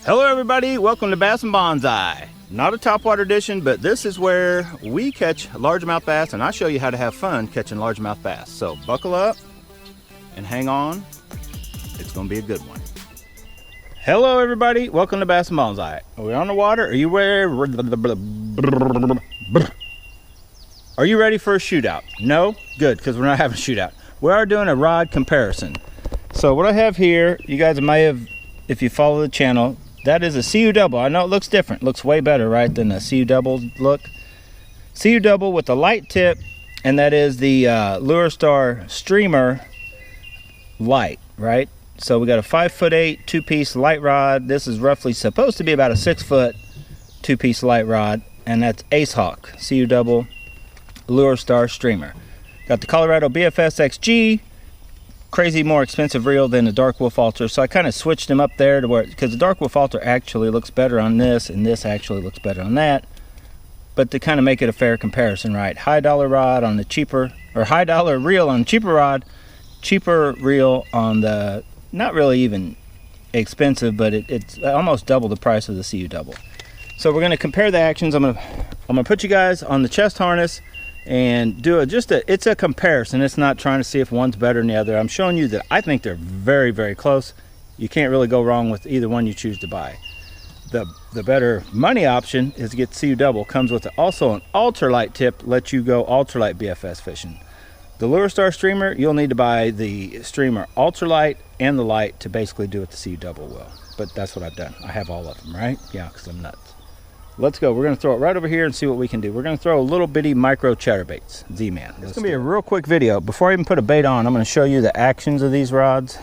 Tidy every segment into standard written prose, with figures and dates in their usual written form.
Hello everybody, welcome to Bass and Bonsai. Not a topwater edition, but this is where we catch largemouth bass and I show you how to have fun catching largemouth bass. So buckle up and hang on, it's gonna be a good one. Hello everybody, welcome to Bass and Bonsai. Are we on the water? Are you ready? Are you ready for a shootout? No? Good, because we're not having a shootout. We are doing a rod comparison. So what I have here, you guys may have, if you follow the channel, that is a CU double. I know it looks different. It looks way better, right, than a CU double look. CU double with a light tip, and that is the LureStar streamer light, right? So we got a 5'8" two-piece light rod. This is roughly supposed to be about a 6-foot two-piece light rod, and that's Ace Hawk CU double LureStar streamer. Got the Colorado BFS XG. Crazy more expensive reel than the Dark Wolf Ultra, so I kind of switched them up there to where, because the Dark Wolf Ultra actually looks better on this and this actually looks better on that, but to kind of make it a fair comparison, right? High dollar rod on the cheaper, or high dollar reel on the cheaper rod, cheaper reel on the not really even expensive, but it's almost double the price of the CU double. So we're going to compare the actions. I'm gonna put you guys on the chest harness and do it's a comparison. It's not trying to see if one's better than the other. I'm showing you that I think they're very, very close. You can't really go wrong with either one you choose to buy. The better money option is to get CU double. Comes with also an ultralight tip, lets you go ultralight BFS fishing. The LureStar streamer, you'll need to buy the streamer ultralight and the light to basically do what the CU double will. But that's what I've done. I have all of them, right? Yeah, because I'm nuts. Let's go. We're going to throw it right over here and see what we can do. We're going to throw a little bitty micro chatterbaits, Z-Man. It's going to be a real quick video. Before I even put a bait on, I'm going to show you the actions of these rods.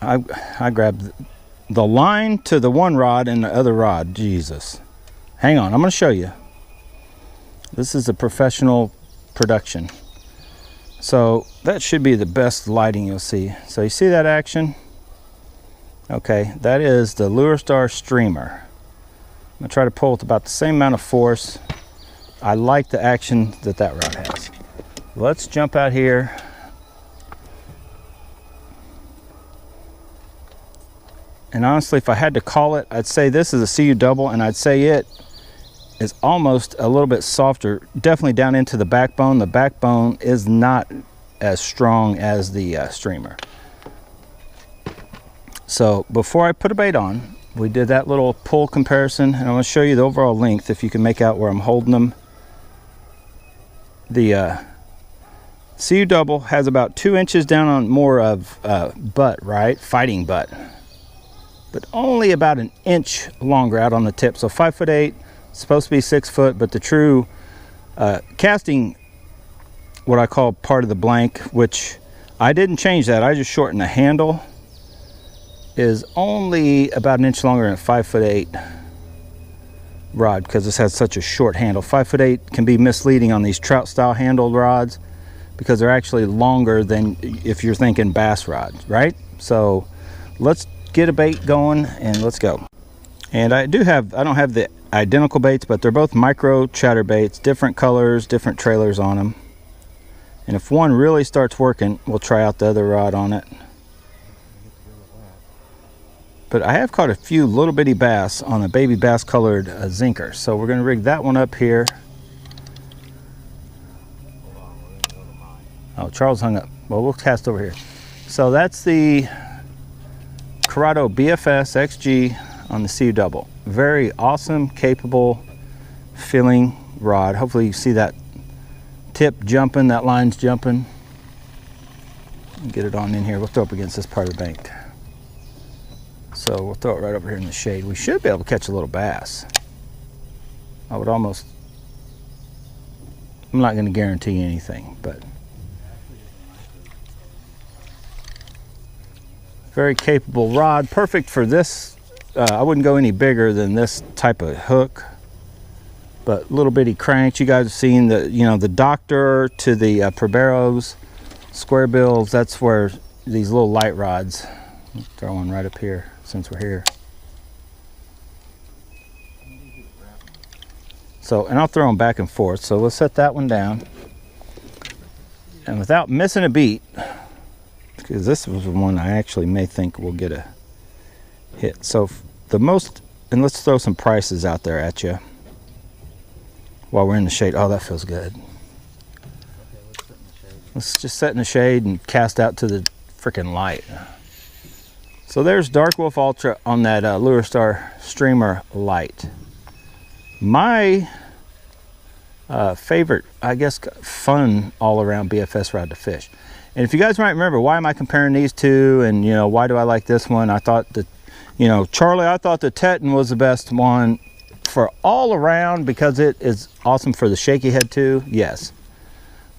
I grabbed the line to the one rod and the other rod. Jesus. Hang on. I'm going to show you. This is a professional production. So that should be the best lighting you'll see. So you see that action? Okay. That is the LureStar streamer. I'm gonna try to pull with about the same amount of force. I like the action that rod has. Let's jump out here. And honestly, if I had to call it, I'd say this is a CU double, and I'd say it is almost a little bit softer, definitely down into the backbone. The backbone is not as strong as the streamer. So before I put a bait on, we did that little pull comparison, and I'm going to show you the overall length if you can make out where I'm holding them. The CU double has about 2 inches down on more of butt, right? Fighting butt. But only about an inch longer out on the tip. So 5'8", supposed to be 6 foot, but the true casting, what I call part of the blank, which I didn't change that, I just shortened the handle, is only about an inch longer than a 5'8" rod, because this has such a short handle. 5'8" can be misleading on these trout style handled rods because they're actually longer than if you're thinking bass rods, right? So let's get a bait going and let's go. And I don't have the identical baits, but they're both micro chatterbaits, different colors, different trailers on them. And if one really starts working, we'll try out the other rod on it. But I have caught a few little bitty bass on a baby bass colored zinker. So we're going to rig that one up here. Oh, Charles hung up. Well, we'll cast over here. So that's the Colorado BFS XG on the CU double. Very awesome, capable filling rod. Hopefully you see that tip jumping, that line's jumping. Get it on in here. We'll throw up against this part of the bank. So we'll throw it right over here in the shade. We should be able to catch a little bass. I would almost, I'm not going to guarantee anything, but very capable rod. Perfect for this. I wouldn't go any bigger than this type of hook, but little bitty cranks. You guys have seen the, the Doctor to the Proberos, square bills. That's where these little light rods. Let's throw one right up here since we're here. So, and I'll throw them back and forth. So we'll set that one down. And without missing a beat, because this was one I actually may think we'll get a hit. So the most, and let's throw some prices out there at you while we're in the shade. Oh, that feels good. Let's just set in the shade and cast out to the freaking light. So there's Dark Wolf Ultra on that LureStar streamer light. My favorite, I guess, fun all-around BFS rod to fish. And if you guys might remember, why am I comparing these two, and you know, why do I like this one? I thought that, you know, Charlie, I thought the Teton was the best one for all around because it is awesome for the shaky head too, yes.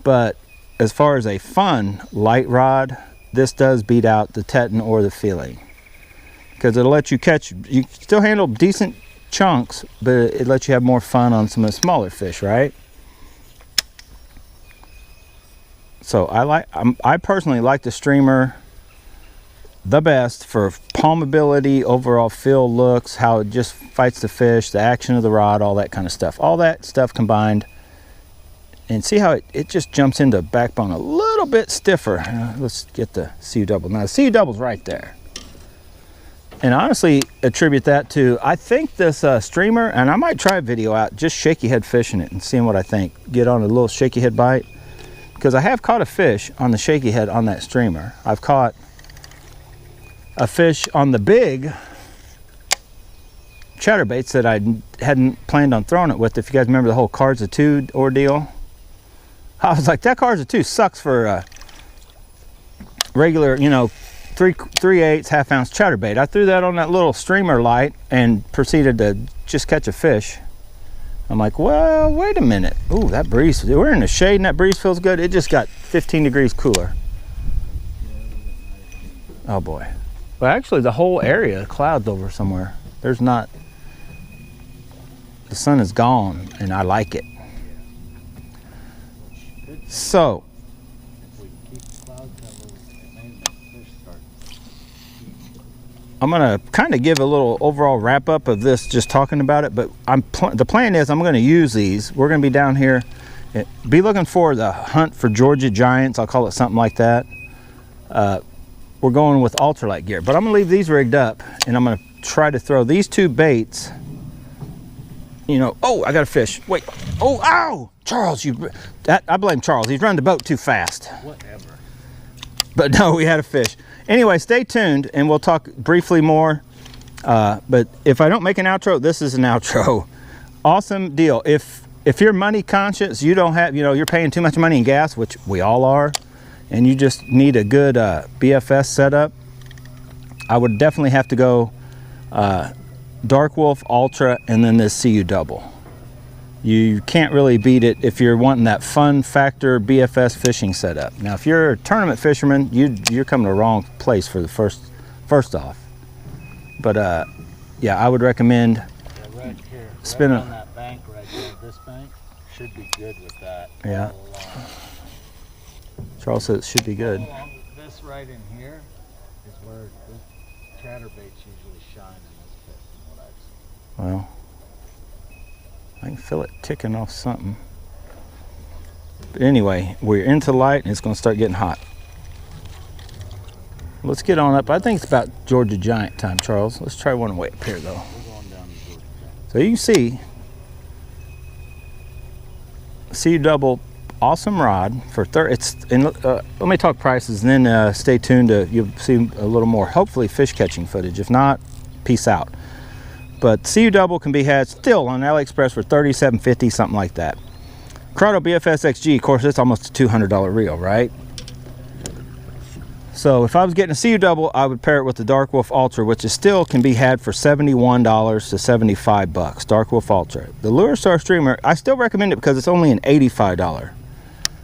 But as far as a fun light rod, this does beat out the Teton or the Feeling, because it'll let you catch, you still handle decent chunks, but it lets you have more fun on some of the smaller fish, right? So I personally like the streamer the best for palmability, overall feel, looks, how it just fights the fish, the action of the rod, all that kind of stuff. All that stuff combined. And see how it just jumps into backbone a little bit stiffer. Let's get the CU double. Now the CU double's right there. And I honestly attribute that to, I think this streamer, and I might try a video out, just shaky head fishing it and seeing what I think. Get on a little shaky head bite. Because I have caught a fish on the shaky head on that streamer. I've caught a fish on the big chatterbaits that I hadn't planned on throwing it with. If you guys remember the whole cards of two ordeal, I was like, that cards of two sucks for regular, you know, 3/8 half-ounce chatterbait. I threw that on that little streamer light and proceeded to just catch a fish. I'm like, well, wait a minute. Ooh, that breeze, we're in the shade and that breeze feels good. It just got 15 degrees cooler. Oh boy. Well, actually the whole area, clouds over somewhere. There's not, the sun is gone and I like it. So, I'm gonna kind of give a little overall wrap up of this, just talking about it, but the plan is I'm gonna use these. We're gonna be down here, be looking for the hunt for Georgia Giants. I'll call it something like that. We're going with ultralight gear, but I'm gonna leave these rigged up and I'm gonna try to throw these two baits. You know, oh, I got a fish. Wait, oh, ow! Charles, I blame Charles. He's running the boat too fast. Whatever. But no, we had a fish. Anyway, stay tuned and we'll talk briefly more. But if I don't make an outro, this is an outro. Awesome deal. If you're money conscious, you don't have, you know, you're paying too much money in gas, which we all are, and you just need a good BFS setup, I would definitely have to go Dark Wolf Ultra and then this CU double. You can't really beat it if you're wanting that fun factor BFS fishing setup. Now, if you're a tournament fisherman, you're coming to the wrong place for the first off. But yeah, I would recommend right here, spinning on that bank right there. This bank should be good with that. Yeah. Charles says it should be good. This right in here is where the chatterbaits usually shine in this pit, from what I've seen. Well, I can feel it ticking off something. But anyway, we're into light and it's going to start getting hot. Let's get on up. I think it's about Georgia Giant time, Charles. Let's try one way up here though. We're going down to Georgia Giant. So you can see, CU double, awesome rod for let me talk prices and then stay tuned to, you'll see a little more, hopefully fish catching footage. If not, peace out. But CU double can be had still on AliExpress for $37.50, something like that. Crado BFS XG, of course, it's almost a $200 reel, right? So if I was getting a CU double, I would pair it with the Dark Wolf Ultra, which is still can be had for $71 to $75. Dark Wolf Ultra. The LureStar streamer, I still recommend it because it's only an $85.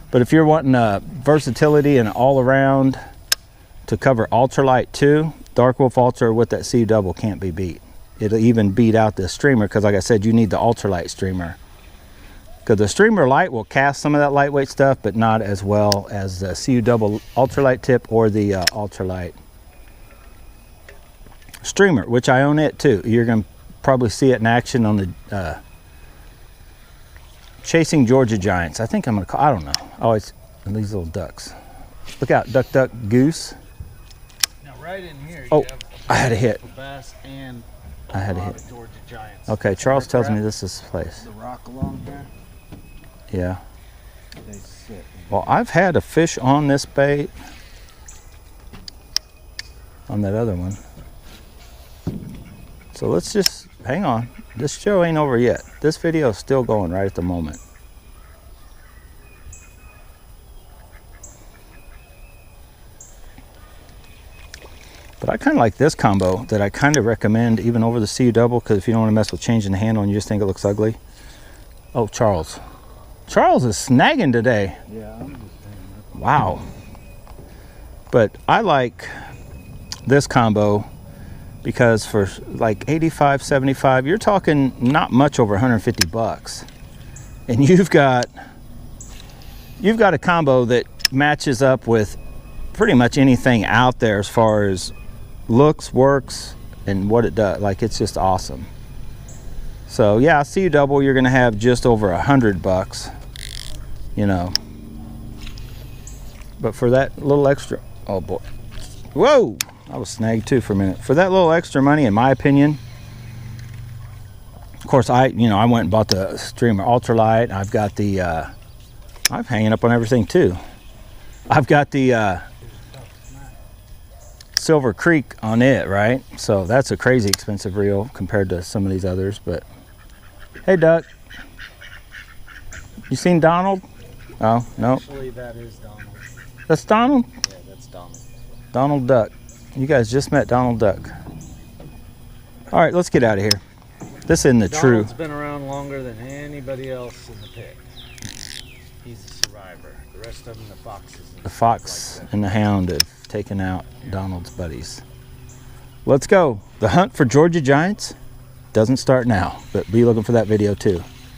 But if you're wanting versatility and all around to cover ultralight too, Dark Wolf Ultra with that CU double can't be beat. It'll even beat out the streamer because, like I said, you need the ultralight streamer. Because the streamer light will cast some of that lightweight stuff, but not as well as the CU double ultralight tip or the ultralight streamer, which I own it too. You're going to probably see it in action on the Chasing Georgia Giants. I think I'm going to call, I don't know. Always these little ducks. Look out, duck, duck, goose. Now right in here, Oh, I had a hit. Bass and I had a lot hit. of Georgia Giants. Okay, Charles tells me Crap. this is the place. The rock along here, Yeah. they sit. Well, I've had a fish on this bait. On that other one. So let's just hang on. This show ain't over yet. This video is still going right at the moment. But I kind of like this combo that I kind of recommend even over the CU double, because if you don't want to mess with changing the handle and you just think it looks ugly. Oh, Charles. Charles is snagging today. Yeah, I'm just saying. Wow. But I like this combo because for like 85, 75, you're talking not much over 150 bucks. And you've got a combo that matches up with pretty much anything out there as far as looks, works, and what it does. Like, it's just awesome. So yeah, CU double, you're gonna have just over 100 bucks, you know. But for that little extra, oh boy, whoa, I was snagged too for a minute. For that little extra money, in my opinion, of course, I went and bought the Streamer Ultralight. I've got the, I'm hanging up on everything too. I've got the Silver Creek on it, right? So that's a crazy expensive reel compared to some of these others. But hey, Duck, you seen Donald? Oh, no. Actually, that is Donald. That's Donald? Yeah, that's Donald. Donald Duck. You guys just met Donald Duck. All right, let's get out of here. This isn't the true. Donald's been around longer than anybody else in the pit. He's a survivor. The rest of them, the foxes. The fox and the hound have taken out Donald's buddies. Let's go. The hunt for Georgia Giants doesn't start now, but be looking for that video too.